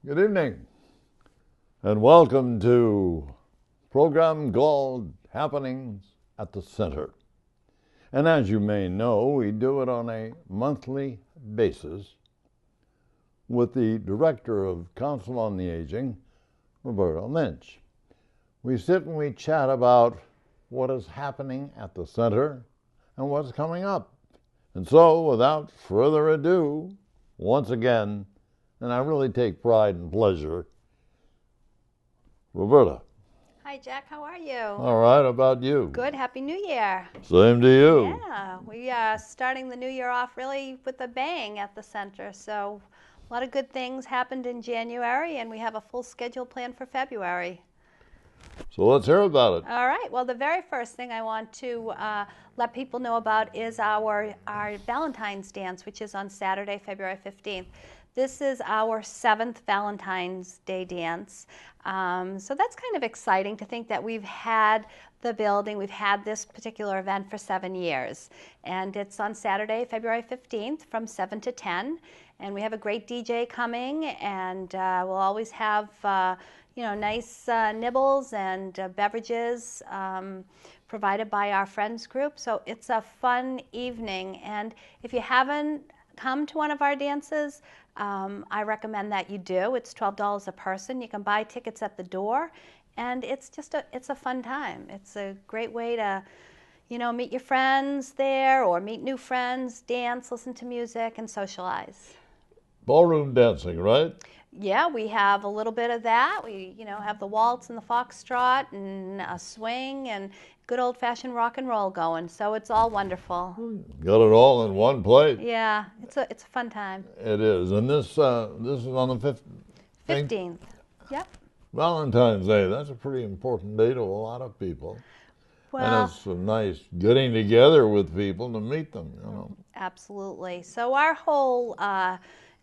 Good evening, and welcome to a program called Happenings at the Center. And as you may know, we do it on a monthly basis with the Director of Council on the Aging, Roberta Lynch. We sit and we chat about what is happening at the center and what's coming up. And so, without further ado, once again, and I really take pride and pleasure, Roberta. Hi, Jack. How are you? All right, how about you? Good. Happy New Year. Same to you. Yeah, we are starting the new year off really with a bang at the center. So a lot of good things happened in January, and we have a full schedule planned for February. So let's hear about it. All right. Well, the very first thing I want to let people know about is our Valentine's dance, which is on Saturday, February 15th. This is our 7th Valentine's Day dance. So that's kind of exciting to think that we've had we've had this particular event for 7 years. And it's on Saturday, February 15th from 7 to 10. And we have a great DJ coming, and we'll always have nice nibbles and beverages provided by our friends group. So it's a fun evening. And if you haven't come to one of our dances, I recommend that you do. It's $12 a person. You can buy tickets at the door, and it's a fun time. It's a great way to, meet your friends there or meet new friends, dance, listen to music, and socialize. Ballroom dancing, right? Yeah, we have a little bit of that. We, have the waltz and the foxtrot and a swing and good old-fashioned rock and roll going. So it's all wonderful. Got it all in one place. Yeah, it's a fun time. It is, and this is on the 15th. Yep. Valentine's Day. That's a pretty important day to a lot of people. Well, and it's nice getting together with people to meet them. Absolutely. So our whole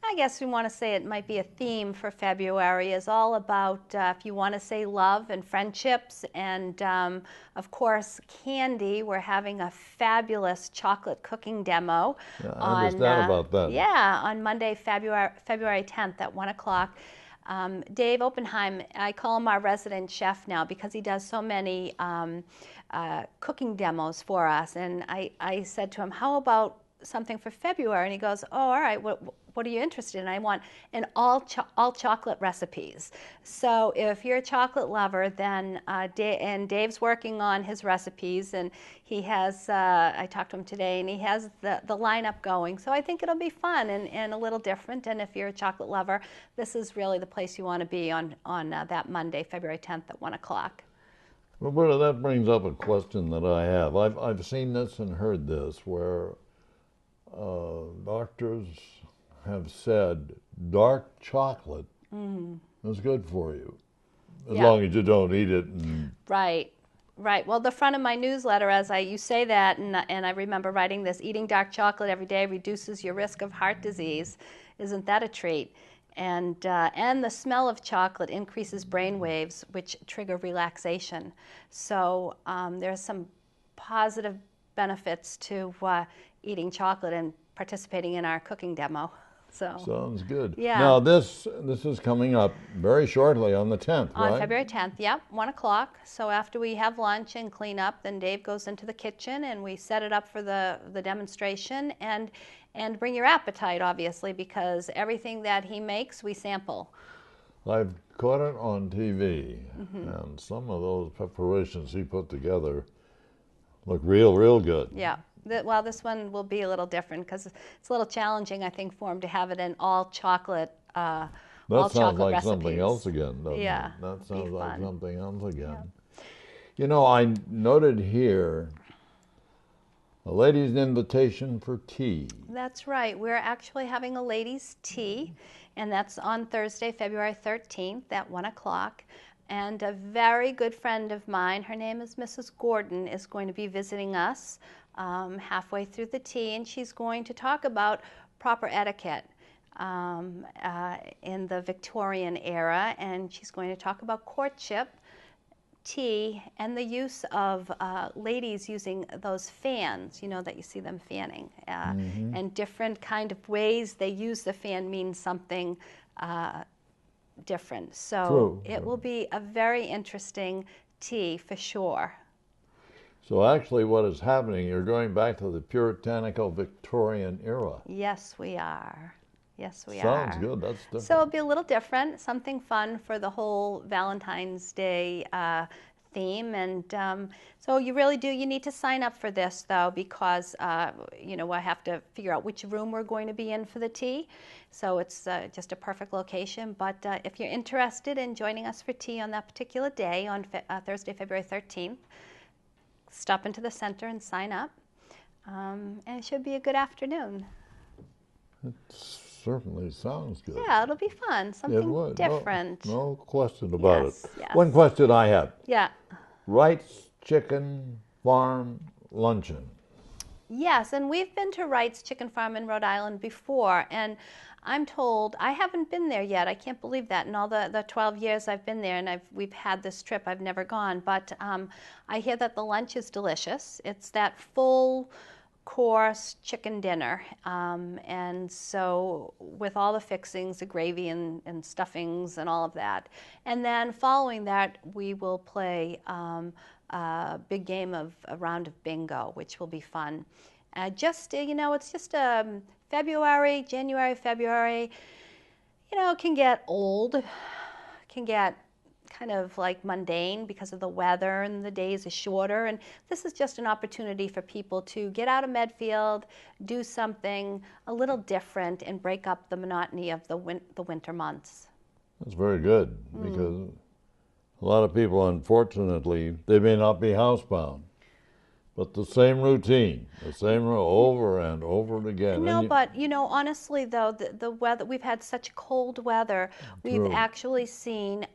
I guess we want to say it might be a theme for February, is all about, if you want to say, love and friendships, and of course candy. We're having a fabulous chocolate cooking demo. Yeah, I understand about that. Yeah, on Monday, February 10th at 1 o'clock. Dave Oppenheim, I call him our resident chef now because he does so many cooking demos for us. And I said to him, how about something for February? And he goes, oh, all right, what are you interested in? I want an all chocolate recipes. So if you're a chocolate lover, then and Dave's working on his recipes, and he has, I talked to him today, and he has the lineup going. So I think it'll be fun and a little different. And if you're a chocolate lover, this is really the place you want to be on that Monday, February 10th at 1 o'clock. Roberta, that brings up a question that I have. I've seen this and heard this where doctors have said dark chocolate is good for you, as long as you don't eat it. Right. Well, the front of my newsletter, you say that, and I remember writing this: eating dark chocolate every day reduces your risk of heart disease. Isn't that a treat? And the smell of chocolate increases brain waves, which trigger relaxation. So there's some positive benefits to eating chocolate and participating in our cooking demo. So sounds good. Yeah. Now this is coming up very shortly on the 10th, right? On February 10th, yep, 1 o'clock. So after we have lunch and clean up, then Dave goes into the kitchen and we set it up for the demonstration, and bring your appetite, obviously, because everything that he makes we sample. I've caught it on TV, and some of those preparations he put together look real good. Yeah. Well, this one will be a little different because it's a little challenging, I think, for him to have it in all chocolate. That sounds like recipes. Something else again, doesn't Yeah, it? That sounds like fun. something else again. Yeah. I noted here a lady's invitation for tea. That's right. We're actually having a ladies' tea, and that's on Thursday, February 13th at 1 o'clock. And a very good friend of mine, her name is Mrs. Gordon, is going to be visiting us halfway through the tea, and she's going to talk about proper etiquette in the Victorian era, and she's going to talk about courtship, tea, and the use of ladies using those fans, that you see them fanning, and different kind of ways they use the fan means something different. So True. it will be a very interesting tea for sure. So actually what is happening, you're going back to the puritanical Victorian era. Yes, we are. Yes, we Sounds are. good. That's different. So it'll be a little different, something fun for the whole Valentine's Day theme. And so you really do, you need to sign up for this though, because, you know, I have to figure out which room we're going to be in for the tea. So it's just a perfect location. But if you're interested in joining us for tea on that particular day, on Thursday, February 13th, stop into the center and sign up. And it should be a good afternoon. It certainly sounds good. Yeah, it'll be fun. It Something would. different. No question about Yes, it. yes. One question I have. Yeah. Wright's Chicken Farm Luncheon. Yes, and we've been to Wright's Chicken Farm in Rhode Island before, and I'm told, I haven't been there yet. I can't believe that. In all the 12 years I've been there and we've had this trip, I've never gone. But I hear that the lunch is delicious. It's that full course chicken dinner. And so with all the fixings, the gravy and stuffings and all of that. And then following that, we will play a big game of a round of bingo, which will be fun. You know, it's just January, February, you know, can get old, can get kind of like mundane because of the weather and the days are shorter. And this is just an opportunity for people to get out of Medfield, do something a little different and break up the monotony of the winter months. That's very good because a lot of people, unfortunately, they may not be housebound, but the same routine, over and over again. No, but you know, honestly though, the weather, we've had such cold weather, we've True. actually seen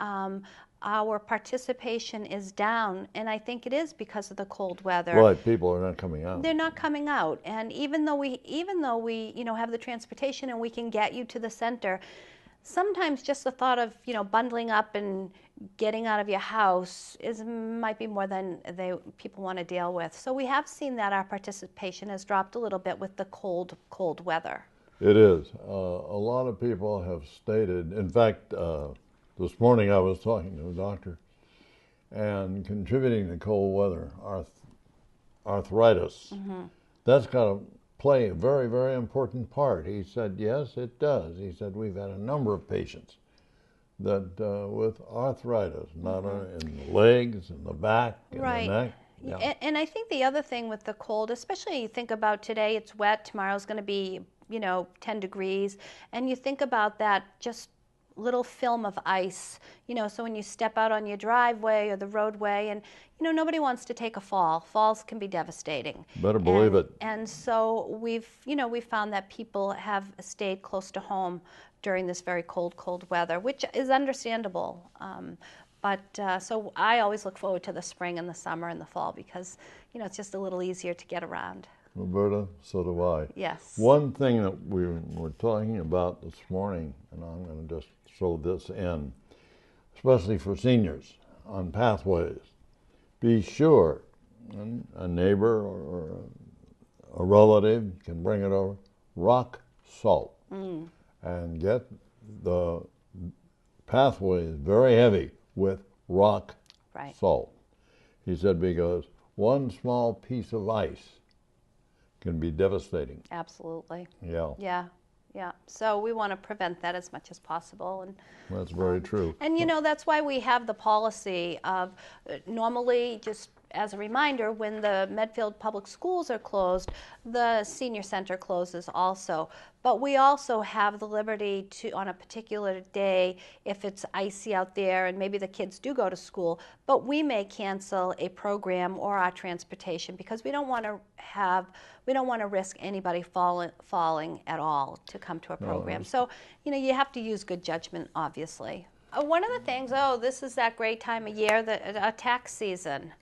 our participation is down, and I think it is because of the cold weather. Right, people are not coming out. They're not coming out, and even though we you know, have the transportation and we can get you to the center, sometimes just the thought of, you know, bundling up and getting out of your house might be more than people want to deal with. So we have seen that our participation has dropped a little bit with the cold weather. It is. A lot of people have stated, in fact, this morning I was talking to a doctor, and contributing to cold weather, arthritis, that's got to play a very, very important part. He said, yes, it does. He said, we've had a number of patients that with arthritis, not in the legs, and the back, and Right. the neck. Yeah. And I think the other thing with the cold, especially you think about today, it's wet, tomorrow's going to be, you know, 10 degrees, and you think about that just little film of ice, you know, so when you step out on your driveway or the roadway, and you know, nobody wants to take a fall. Falls can be devastating. Better believe it. And so we've found that people have stayed close to home during this very cold weather, which is understandable. So I always look forward to the spring and the summer and the fall because, you know, it's just a little easier to get around. Roberta, so do I. Yes. One thing that we were talking about this morning, and I'm going to just throw this in, especially for seniors on pathways, be sure, and a neighbor or a relative can bring it over, rock salt, and get the pathways very heavy with rock salt. He said because one small piece of ice can be devastating. Absolutely. Yeah. Yeah. Yeah. So we want to prevent that as much as possible. And That's very true. And you know, that's why we have the policy of normally, just as a reminder, when the Medfield Public Schools are closed, the senior center closes also. But we also have the liberty to, on a particular day, if it's icy out there and maybe the kids do go to school, but we may cancel a program or our transportation because we don't want to risk anybody falling at all to come to a program. So, you know, you have to use good judgment, obviously. One of the things, this is that great time of year, a tax season.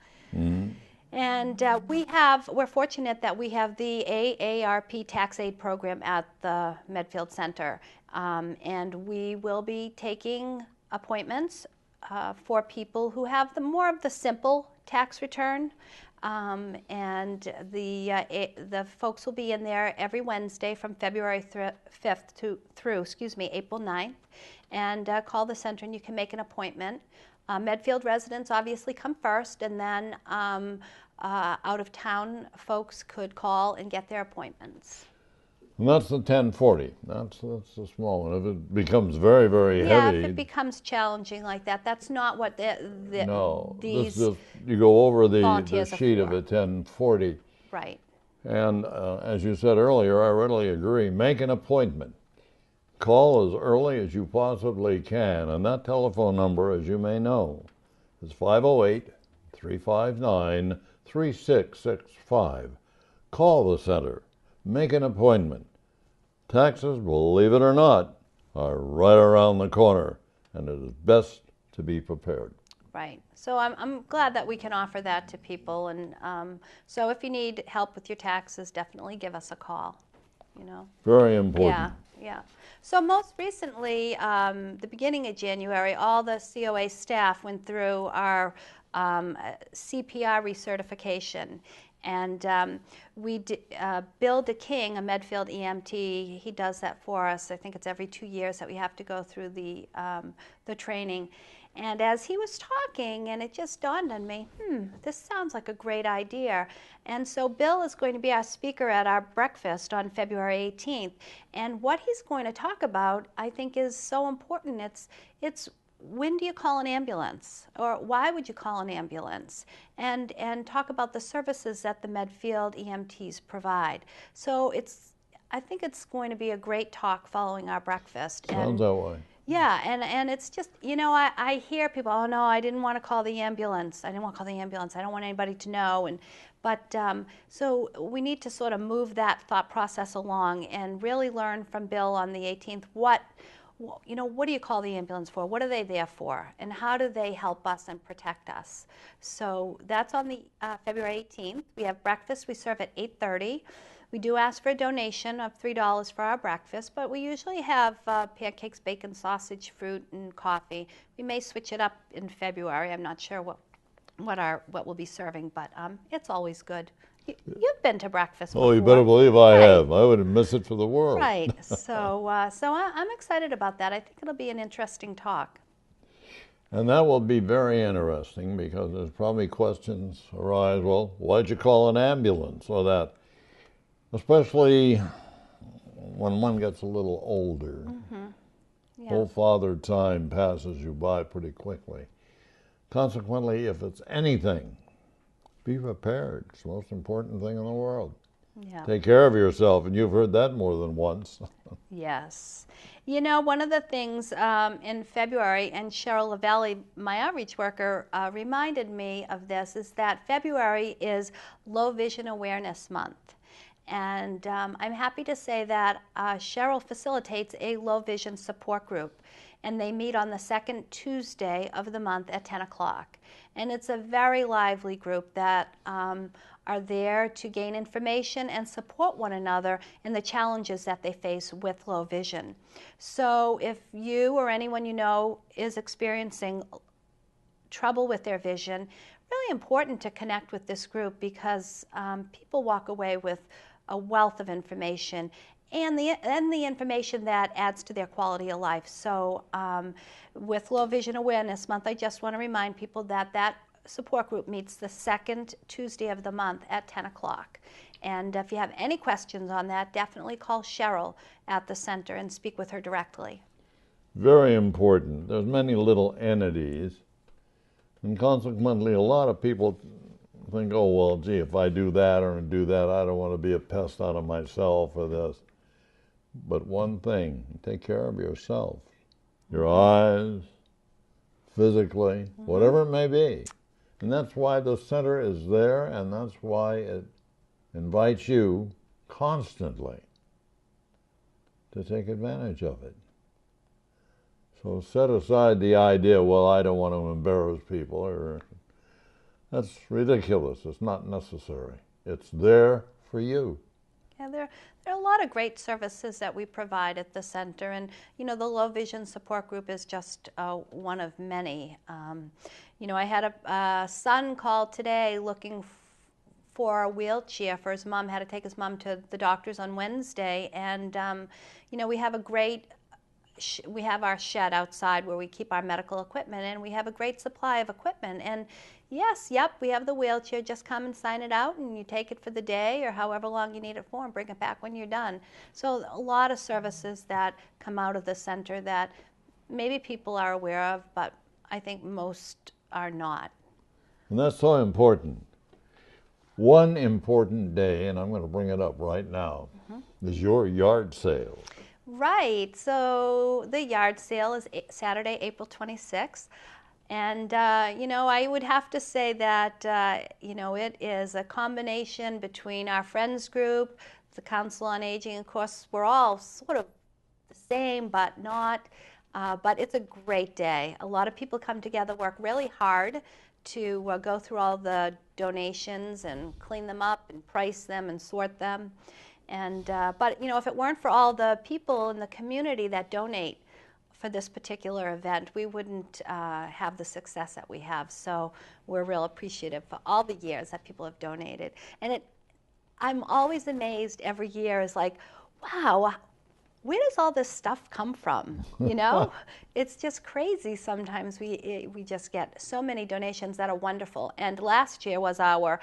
And we're fortunate that we have the AARP tax aid program at the Medfield Center. And we will be taking appointments for people who have the more of the simple tax return. And the folks will be in there every Wednesday from February 5th through April 9th. and call the center and you can make an appointment. Medfield residents obviously come first, and then out-of-town folks could call and get their appointments. And that's the 1040. That's the small one. If it becomes very, very heavy. Yeah, if it becomes challenging like that, that's not what No, these this you go over the volunteers are sheet of for. a 1040. Right. And as you said earlier, I readily agree. Make an appointment. Call as early as you possibly can. And that telephone number, as you may know, is 508-359-3665. Call the center. Make an appointment. Taxes, believe it or not, are right around the corner, and it is best to be prepared. Right. So I'm glad that we can offer that to people. And so if you need help with your taxes, definitely give us a call. You know. Very important. Yeah, yeah. So most recently, the beginning of January, all the COA staff went through our CPR recertification. And Bill DeKing, a Medfield EMT, he does that for us. I think it's every 2 years that we have to go through the training. And as he was talking, and it just dawned on me, this sounds like a great idea. And so Bill is going to be our speaker at our breakfast on February 18th. And what he's going to talk about, I think, is so important. It's when do you call an ambulance, or why would you call an ambulance, and talk about the services that the Medfield EMTs provide. So I think it's going to be a great talk following our breakfast. Sounds that way. Yeah, and it's just, I hear people, oh no, I didn't want to call the ambulance. I don't want anybody to know. But so we need to sort of move that thought process along and really learn from Bill on the 18th what do you call the ambulance for? What are they there for? And how do they help us and protect us? So that's on the February 18th. We have breakfast. We serve at 8:30. We do ask for a donation of $3 for our breakfast, but we usually have pancakes, bacon, sausage, fruit, and coffee. We may switch it up in February. I'm not sure what we'll be serving, but it's always good. You've been to breakfast before. Oh, you better believe I have. I wouldn't miss it for the world. Right. So I'm excited about that. I think it'll be an interesting talk. And that will be very interesting because there's probably questions arise. Well, why'd you call an ambulance or that? Especially when one gets a little older. Mm-hmm. Yeah. Whole father time passes you by pretty quickly. Consequently, if it's anything, be prepared. It's the most important thing in the world. Yeah. Take care of yourself, and you've heard that more than once. Yes. One of the things in February, and Cheryl Lavelli, my outreach worker, reminded me of this, is that February is Low Vision Awareness Month. And I'm happy to say that Cheryl facilitates a low vision support group, and they meet on the second Tuesday of the month at 10 o'clock. And it's a very lively group that are there to gain information and support one another in the challenges that they face with low vision. So if you or anyone you know is experiencing trouble with their vision, really important to connect with this group because people walk away with a wealth of information and the information that adds to their quality of life. So with Low Vision Awareness Month, I just want to remind people that support group meets the second Tuesday of the month at 10 o'clock. And if you have any questions on that, definitely call Cheryl at the center and speak with her directly. Very important. There's many little entities, and consequently a lot of people think, oh, well, gee, if I do that or do that, I don't want to be a pest out of myself or this. But one thing, take care of yourself. Your eyes, physically, whatever it may be. And that's why the center is there, and that's why it invites you constantly to take advantage of it. So set aside the idea, well, I don't want to embarrass people, or that's ridiculous. It's not necessary. It's there for you. Yeah, there are a lot of great services that we provide at the center, and the Low Vision Support Group is just one of many. I had a son call today looking for a wheelchair for his mom. Had to take his mom to the doctor's on Wednesday, and we have a great we have our shed outside where we keep our medical equipment, and we have a great supply of equipment. And yes, yep, we have the wheelchair. Just come and sign it out, and you take it for the day or however long you need it for, and bring it back when you're done. So a lot of services that come out of the center that maybe people are aware of, but I think most are not. And that's so important. One important day, and I'm going to bring it up right now, is your yard sale. Right. So the yard sale is Saturday, April 26th. And, I would have to say that, it is a combination between our friends group, the Council on Aging. Of course, we're all sort of the same, but not. But it's a great day. A lot of people come together, work really hard to go through all the donations and clean them up and price them and sort them. And but if it weren't for all the people in the community that donate for this particular event, we wouldn't have the success that we have. So we're real appreciative for all the years that people have donated. And I'm always amazed every year. Is like, wow, where does all this stuff come from? It's just crazy. Sometimes we just get so many donations that are wonderful. And last year was our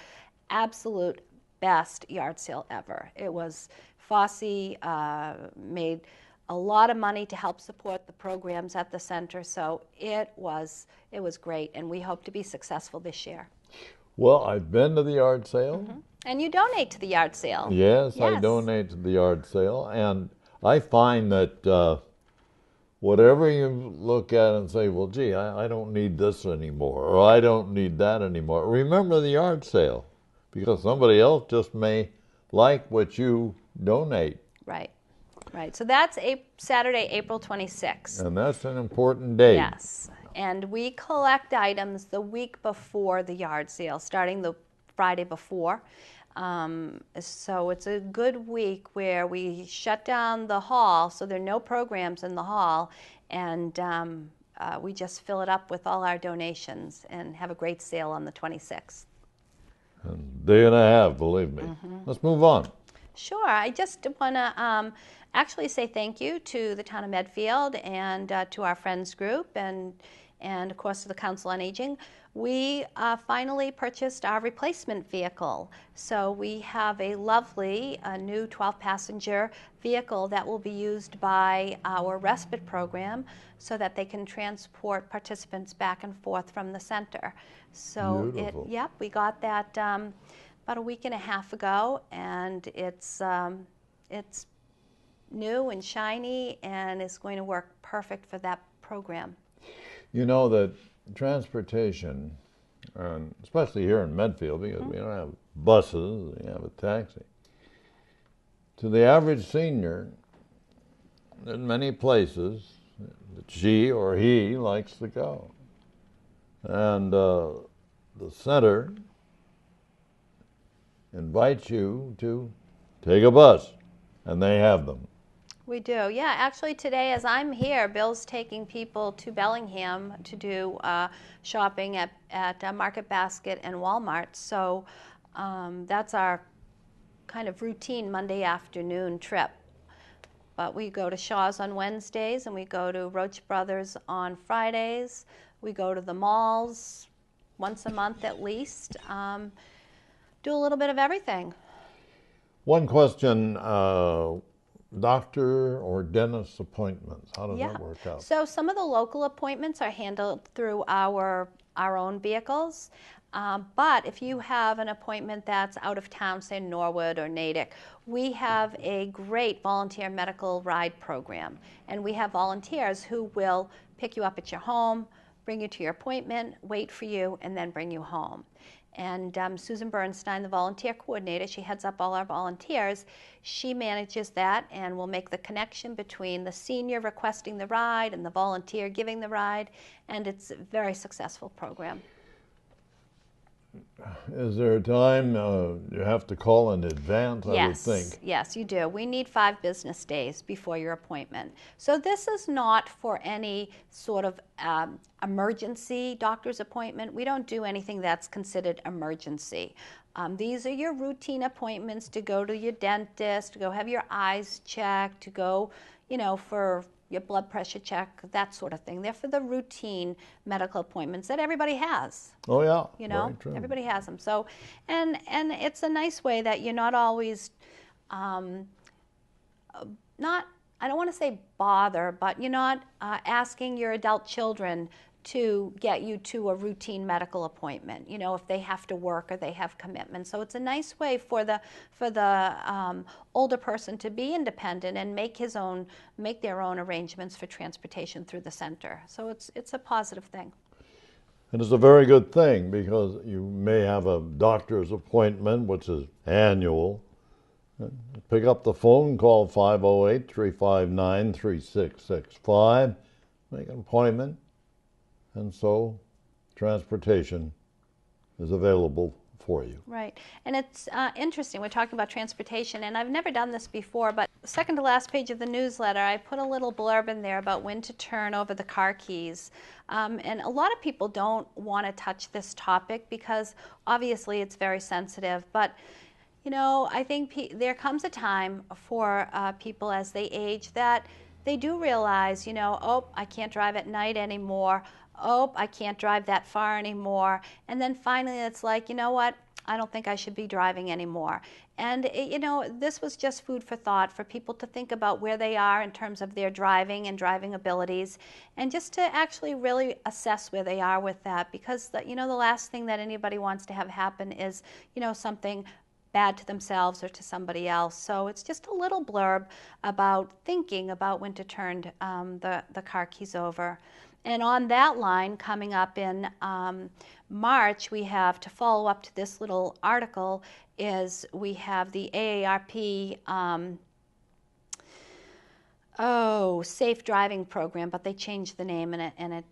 absolute best yard sale ever. It was Fosse made a lot of money to help support the programs at the center, so it was great, and we hope to be successful this year. Well, I've been to the yard sale. And you donate to the yard sale. Yes, I donate to the yard sale, and I find that whatever you look at and say, well, gee, I don't need this anymore, or I don't need that anymore, remember the yard sale, because somebody else just may like what you donate. Right. So that's Saturday, April 26th. And that's an important day. Yes. And we collect items the week before the yard sale, starting the Friday before. So it's a good week where we shut down the hall, so there are no programs in the hall, and we just fill it up with all our donations and have a great sale on the 26th. A day and a half, believe me. Let's move on. Sure. I just want to actually say thank you to the town of Medfield and to our friends group and of course to the Council on Aging. We finally purchased our replacement vehicle. So we have a lovely new 12-passenger vehicle that will be used by our respite program so that they can transport participants back and forth from the center. So we got that about a week and a half ago, and it's new and shiny and is going to work perfect for that program. You know that transportation, and especially here in Medfield, because we don't have buses, we have a taxi. To the average senior, in many places, she or he likes to go. And the center invites you to take a bus, and they have them. We do, yeah. Actually, today, as I'm here, Bill's taking people to Bellingham to do shopping at Market Basket and Walmart. So that's our kind of routine Monday afternoon trip. But we go to Shaw's on Wednesdays, and we go to Roach Brothers on Fridays. We go to the malls once a month at least. Do a little bit of everything. One question, doctor or dentist appointments, how does that work out? So some of the local appointments are handled through our own vehicles. But if you have an appointment that's out of town, say Norwood or Natick, we have a great volunteer medical ride program. And we have volunteers who will pick you up at your home, bring you to your appointment, wait for you, and then bring you home. And Susan Bernstein, the volunteer coordinator, she heads up all our volunteers. She manages that and will make the connection between the senior requesting the ride and the volunteer giving the ride. And it's a very successful program. Is there a time you have to call in advance, I would think? Yes, you do. We need 5 business days before your appointment. So this is not for any sort of emergency doctor's appointment. We don't do anything that's considered emergency. These are your routine appointments to go to your dentist, to go have your eyes checked, to go, for your blood pressure check, that sort of thing. They're for the routine medical appointments that everybody has. Oh, yeah. You know, very true. everybody has them. So, and it's a nice way that you're not always, not, I don't want to say bother, but you're not asking your adult children to get you to a routine medical appointment, you know, if they have to work or they have commitments. So it's a nice way for the older person to be independent and make their own arrangements for transportation through the center. So it's a positive thing. And it's a very good thing because you may have a doctor's appointment, which is annual. Pick up the phone, call 508-359-3665, make an appointment, and so transportation is available for you. Right. And it's interesting. We're talking about transportation, and I've never done this before, but second to last page of the newsletter, I put a little blurb in there about when to turn over the car keys. And a lot of people don't want to touch this topic because obviously it's very sensitive, but you know, I think there comes a time for people as they age that they do realize, you know, oh, I can't drive at night anymore. Oh, I can't drive that far anymore. And then finally it's like, you know what? I don't think I should be driving anymore. And, you know, this was just food for thought for people to think about where they are in terms of their driving and driving abilities, and just to actually really assess where they are with that, because, you know, the last thing that anybody wants to have happen is, you know, something bad to themselves or to somebody else. So it's just a little blurb about thinking about when to turn the car keys over. And on that line, coming up in March, we have, to follow up to this little article, is we have the AARP safe driving program, but they changed the name and it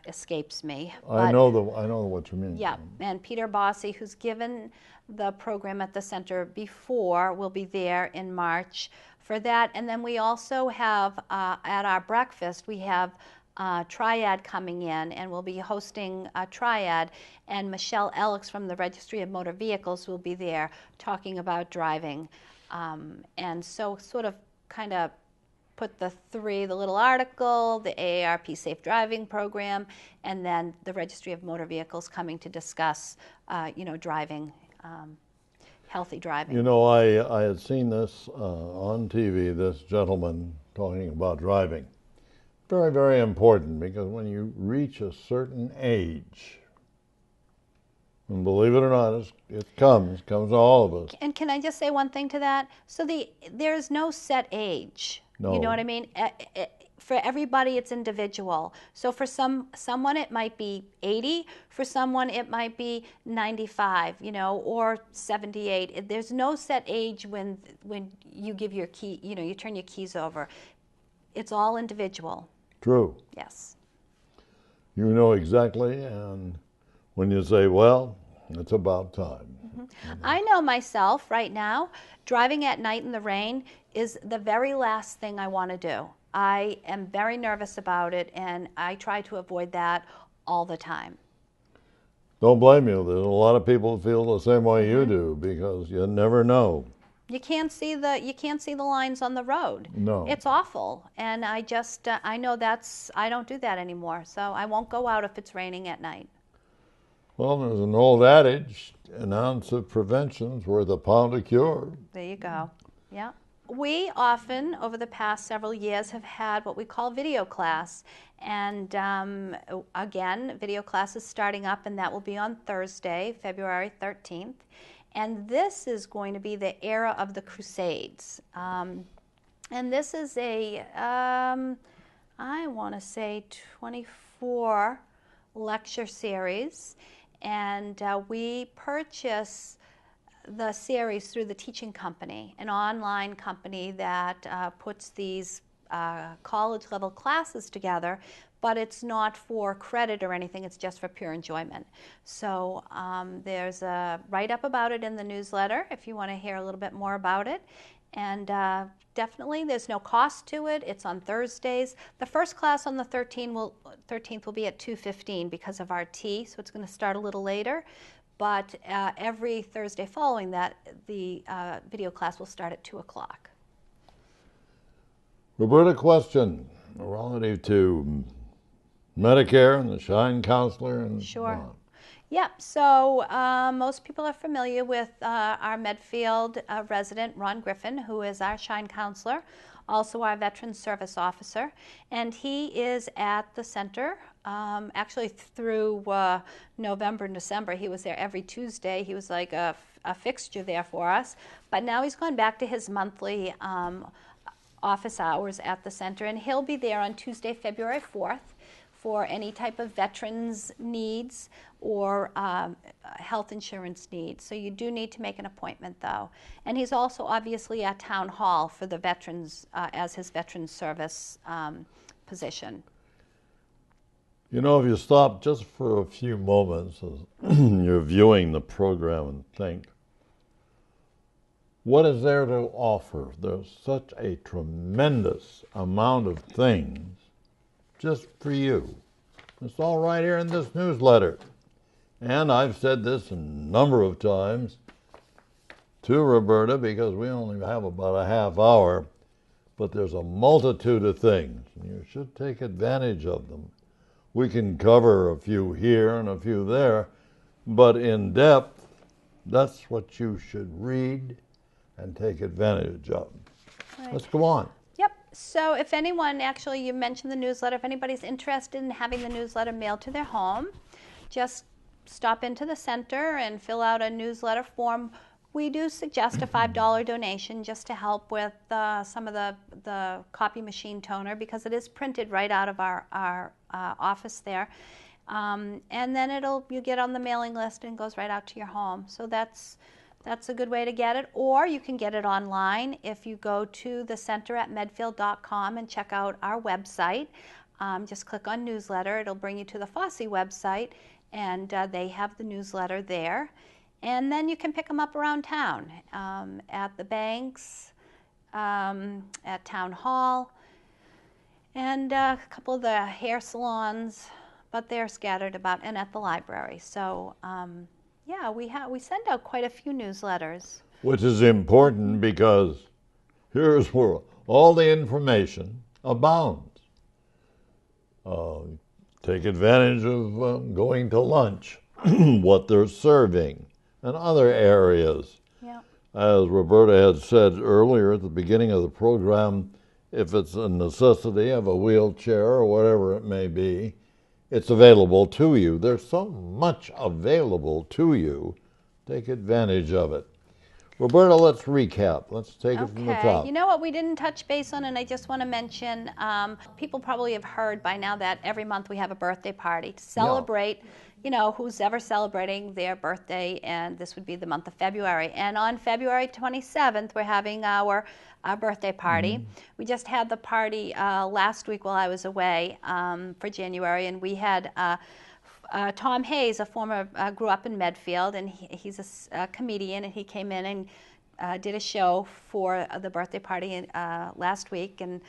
escapes me. I know what you mean. Yeah, and Peter Bossy, who's given the program at the center before, will be there in March for that. And then we also have at our breakfast, we have Triad coming in, and we'll be hosting a Triad, and Michelle Ellicks from the Registry of Motor Vehicles will be there talking about driving. And so sort of kind of put the little article, the AARP Safe Driving Program, and then the Registry of Motor Vehicles coming to discuss, you know, driving, healthy driving. You know, I had seen this on TV, this gentleman talking about driving. Very, very important, because when you reach a certain age, and believe it or not, it comes to all of us. And can I just say one thing to that? So there's no set age. No. You know what I mean? For everybody, it's individual. So for someone it might be 80. For someone it might be 95. You know, or 78. There's no set age when you give your key. You know, you turn your keys over. It's all individual. True. Yes. You know exactly, and when you say, well, it's about time. Mm-hmm. I know myself right now, driving at night in the rain is the very last thing I want to do. I am very nervous about it, and I try to avoid that all the time. Don't blame you. There's a lot of people who feel the same way you do, because you never know. You can't see the lines on the road. No. It's awful, and I just I know I don't do that anymore. So I won't go out if it's raining at night. Well, there's an old adage: an ounce of prevention's worth a pound of cure. There you go. Yeah. We often, over the past several years, have had what we call video class. And again, video class is starting up, and that will be on Thursday, February 13th. And this is going to be the era of the Crusades. And this is I want to say 24 lecture series. And we purchase the series through the Teaching Company, an online company that puts these college-level classes together, but it's not for credit or anything, it's just for pure enjoyment. So there's a write-up about it in the newsletter if you want to hear a little bit more about it. And definitely there's no cost to it. It's on Thursdays. The first class on the 13th will be at 2:15 because of our tea, so it's going to start a little later. But every Thursday following that, the video class will start at 2 o'clock. Roberta, question. relative to Medicare and the Shine Counselor and Sure. on. Yep. So most people are familiar with our Medfield resident, Ron Griffin, who is our Shine Counselor, also our Veteran Service Officer. And he is at the center actually through November and December. He was there every Tuesday. He was like a fixture there for us. But now he's gone back to his monthly office hours at the center. And he'll be there on Tuesday, February 4th. For any type of veterans needs or health insurance needs. So you do need to make an appointment though. And he's also obviously at Town Hall for the veterans as his veteran service position. You know, if you stop just for a few moments as you're viewing the program and think, what is there to offer? There's such a tremendous amount of things just for you. It's all right here in this newsletter. And I've said this a number of times to Roberta because we only have about a half hour, but there's a multitude of things, and you should take advantage of them. We can cover a few here and a few there, but in depth, that's what you should read and take advantage of. Right. Let's go on. Yep. So if anyone, actually you mentioned the newsletter, if anybody's interested in having the newsletter mailed to their home, just stop into the center and fill out a newsletter form. We do suggest a $5 donation just to help with some of the copy machine toner because it is printed right out of our office there. And then you get on the mailing list and it goes right out to your home. So that's a good way to get it. Or you can get it online if you go to the center at medfield.com and check out our website. Just click on newsletter. It'll bring you to the Fosse website, and they have the newsletter there. And then you can pick them up around town, at the banks, at Town Hall, and a couple of the hair salons, but they're scattered about, and at the library. So yeah, we send out quite a few newsletters. Which is important because here's where all the information abounds. Take advantage of going to lunch, what they're serving, and other areas. Yeah. As Roberta had said earlier at the beginning of the program, if it's a necessity of a wheelchair or whatever it may be, it's available to you. There's so much available to you. Take advantage of it. Roberta, let's recap. Let's take it from the top. You know what we didn't touch base on, and I just want to mention, people probably have heard by now that every month we have a birthday party to celebrate, who's ever celebrating their birthday, and this would be the month of February. And on February 27th, we're having our birthday party. Mm-hmm. We just had the party last week while I was away for January, and we had Tom Hayes, a former, grew up in Medfield, and he's a comedian, and he came in and did a show for the birthday party last week, and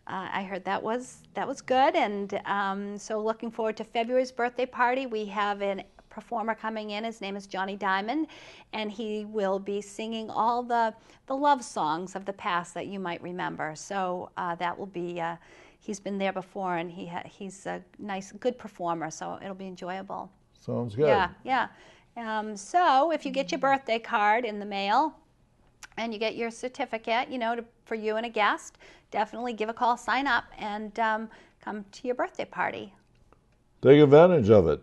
I heard that was good, and so looking forward to February's birthday party. We have a performer coming in. His name is Johnny Diamond, and he will be singing all the love songs of the past that you might remember. So that will be. He's been there before, and he's a nice, good performer, so it'll be enjoyable. Sounds good. Yeah. So if you get your birthday card in the mail and you get your certificate, for you and a guest, definitely give a call, sign up, and come to your birthday party. Take advantage of it.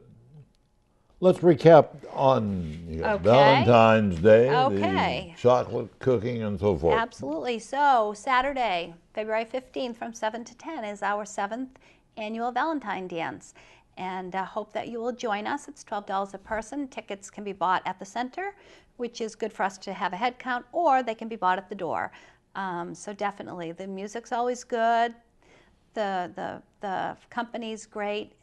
Let's recap on Valentine's Day, the chocolate cooking, and so forth. Absolutely. So Saturday, February 15th from 7 to 10 is our 7th annual Valentine Dance. And I hope that you will join us. It's $12 a person. Tickets can be bought at the center, which is good for us to have a head count, or they can be bought at the door. So definitely, the music's always good. The company's great.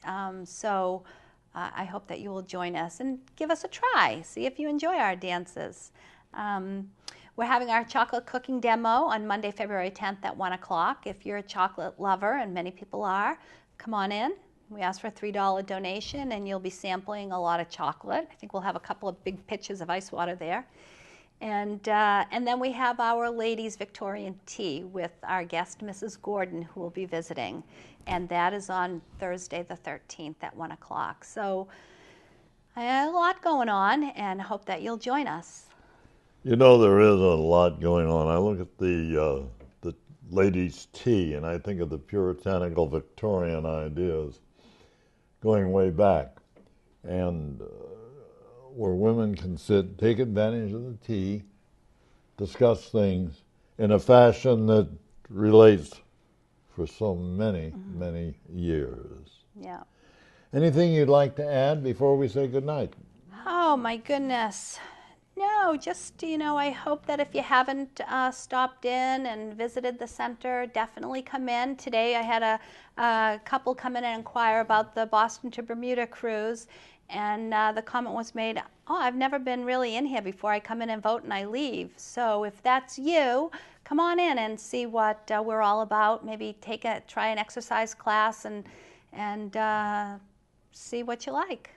I hope that you will join us and give us a try. See if you enjoy our dances. We're having our chocolate cooking demo on Monday, February 10th at 1 o'clock. If you're a chocolate lover, and many people are, come on in. We ask for a $3 donation, and you'll be sampling a lot of chocolate. I think we'll have a couple of big pitchers of ice water there. And then we have our ladies' Victorian tea with our guest, Mrs. Gordon, who will be visiting. And that is on Thursday the 13th at 1 o'clock. So a lot going on, and hope that you'll join us. You know, there is a lot going on. I look at the ladies' tea, and I think of the puritanical Victorian ideas going way back, and where women can sit, take advantage of the tea, discuss things in a fashion that relates for so many, many years. Yeah. Anything you'd like to add before we say goodnight? Oh, my goodness. No, just, I hope that if you haven't stopped in and visited the center, definitely come in. Today I had a couple come in and inquire about the Boston to Bermuda cruise, and the comment was made, oh, I've never been really in here before. I come in and vote and I leave. So if that's you, come on in and see what we're all about. Maybe try an exercise class and see what you like.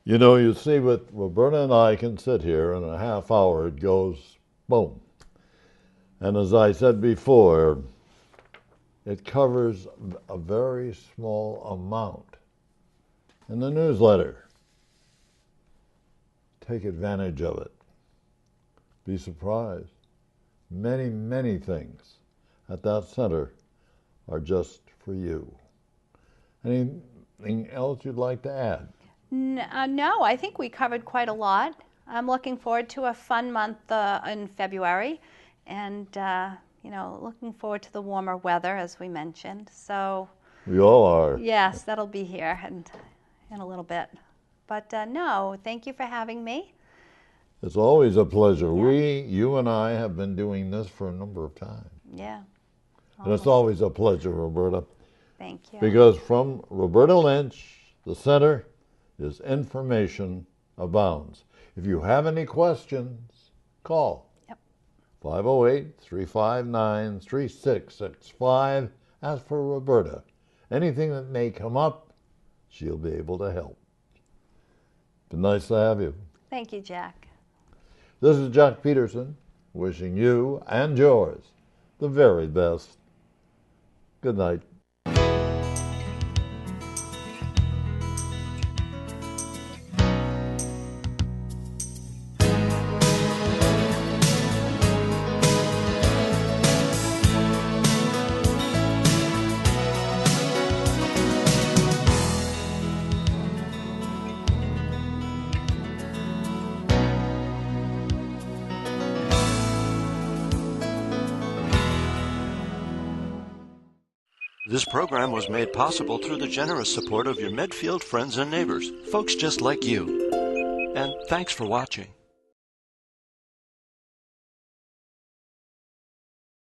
You know, you see, with Roberta and I can sit here in a half hour, it goes boom. And as I said before, it covers a very small amount. In the newsletter, take advantage of it. Be surprised. Many, many things at that center are just for you. Anything else you'd like to add? No, I think we covered quite a lot. I'm looking forward to a fun month in February, and looking forward to the warmer weather, as we mentioned. So we all are. Yes, that'll be here in a little bit. But no, thank you for having me. It's always a pleasure. Yeah. You and I have been doing this for a number of times. Yeah. And it's always a pleasure, Roberta. Thank you. Because from Roberta Lynch, the center is information abounds. If you have any questions, call. Yep. 508-359-3665. Ask for Roberta. Anything that may come up, she'll be able to help. Been nice to have you. Thank you, Jack. This is Jack Peterson, wishing you and yours the very best. Good night. This program was made possible through the generous support of your Medfield friends and neighbors, folks just like you. And thanks for watching.